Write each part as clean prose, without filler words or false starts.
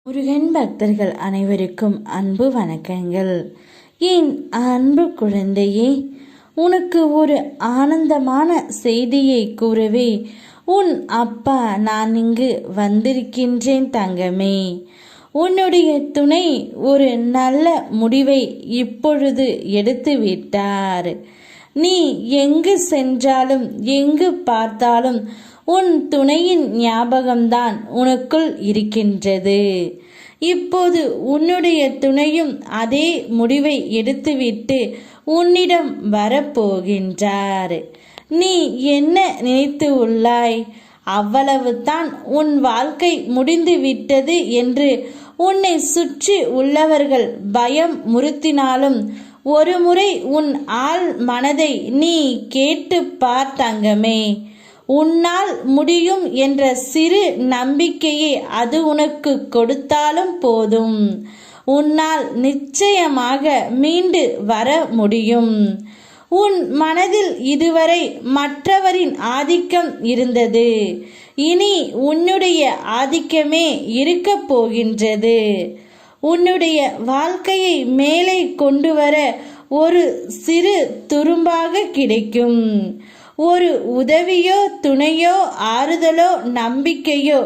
முருகன் பக்தர்கள் அனைவருக்கும் அன்பு வணக்கங்கள். என் அன்பு குழந்தையே, உனக்கு ஒரு ஆனந்தமான செய்தியை கூறவே உன் அப்பா நான் இங்கு வந்திருக்கின்றேன் தங்கமே. உன்னுடைய துணை ஒரு நல்ல முடிவை இப்பொழுது எடுத்து விட்டார். நீ எங்கு சென்றாலும் எங்கு பார்த்தாலும் உன் துணையின் ஞாபகம்தான் உனக்குள் இருக்கின்றது. இப்போது உன்னுடைய துணையும் அதே முடிவை எடுத்துவிட்டு உன்னிடம் வரப்போகின்றார். நீ என்ன நினைத்து உள்ளாய்? அவ்வளவுதான், உன் வாழ்க்கை முடிந்து விட்டது என்று உன்னை சுற்றி உள்ளவர்கள் பயம் முறுத்தினாலும் ஒரு முறை உன் ஆள் மனதை நீ கேட்டு பார் தங்கமே. உன்னால் முடியும் என்ற சிறு நம்பிக்கையை அது உனக்கு கொடுத்தாலும் போதும். உன்னால் நிச்சயமாக மீண்டு வர முடியும். உன் மனதில் இதுவரை மற்றவரின் ஆதிக்கம் இருந்தது. இனி உன்னுடைய ஆதிக்கமே இருக்க போகின்றது. உன்னுடைய வாழ்க்கையை மேலே கொண்டு வர ஒரு சிறு துரும்பாக கிடைக்கும். ஒரு உதவியோ துணையோ ஆறுதலோ நம்பிக்கையோ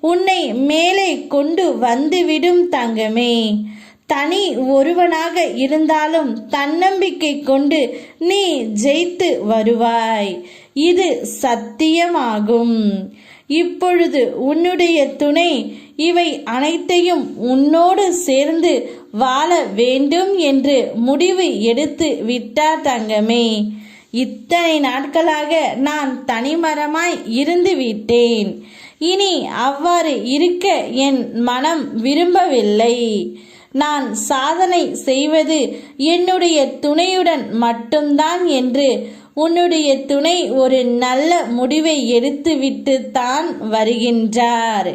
உன்னை மேலே கொண்டு வந்துவிடும் தங்கமே. தனி ஒருவனாக இருந்தாலும் தன்னம்பிக்கை கொண்டு நீ ஜெயித்து வருவாய். இது சத்தியமாகும். இப்பொழுது உன்னுடைய துணை இவை அனைத்தையும் உன்னோடு சேர்ந்து வாழ வேண்டும் என்று முடிவு எடுத்து விட்டார் தங்கமே. இத்தனை நாட்களாக நான் தனிமரமாய் இருந்து விட்டேன். இனி அவ்வாறு இருக்க என் மனம் விரும்பவில்லை. நான் சாதனை செய்வது என்னுடைய துணையுடன் மட்டும்தான் என்று உன்னுடைய துணை ஒரு நல்ல முடிவை எடுத்துவிட்டு தான் வருகின்றார்.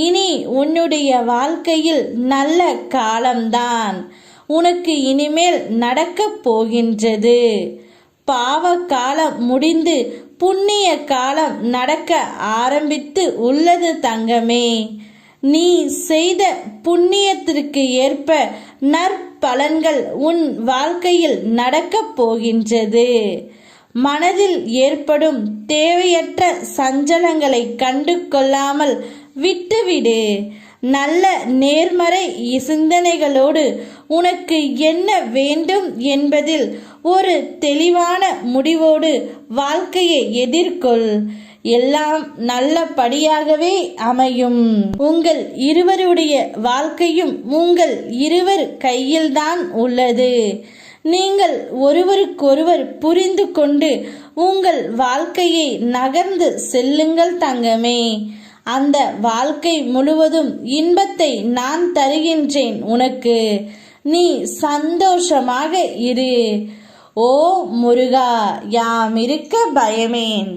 இனி உன்னுடைய வாழ்க்கையில் நல்ல காலம்தான் உனக்கு இனிமேல் நடக்கப் போகின்றது. பாவ காலம் முடிந்து புண்ணிய காலம் நடக்க ஆரம்பித்து உள்ளது தங்கமே. நீ செய்த புண்ணியத்திற்கு ஏற்ப நற்பலன்கள் உன் வாழ்க்கையில் நடக்கப் போகின்றது. மனதில் ஏற்படும் தேவையற்ற சஞ்சலங்களை கண்டு கொள்ளாமல் விட்டுவிடு. நல்ல நேர்மறை சிந்தனைகளோடு உனக்கு என்ன வேண்டும் என்பதில் ஒரு தெளிவான முடிவோடு வாழ்க்கையை எதிர்கொள். எல்லாம் நல்லபடியாகவே அமையும். உங்கள் இருவருடைய வாழ்க்கையும் உங்கள் இருவர் கையில்தான் உள்ளது. நீங்கள் ஒருவருக்கொருவர் புரிந்து கொண்டு உங்கள் வாழ்க்கையை நகர்ந்து செல்லுங்கள் தங்கமே. அந்த வாழ்க்கை முழுவதும் இன்பத்தை நான் தருகின்றேன் உனக்கு. நீ சந்தோஷமாக இரு. ஓ முருகா, யாம் இருக்க பயமேன்.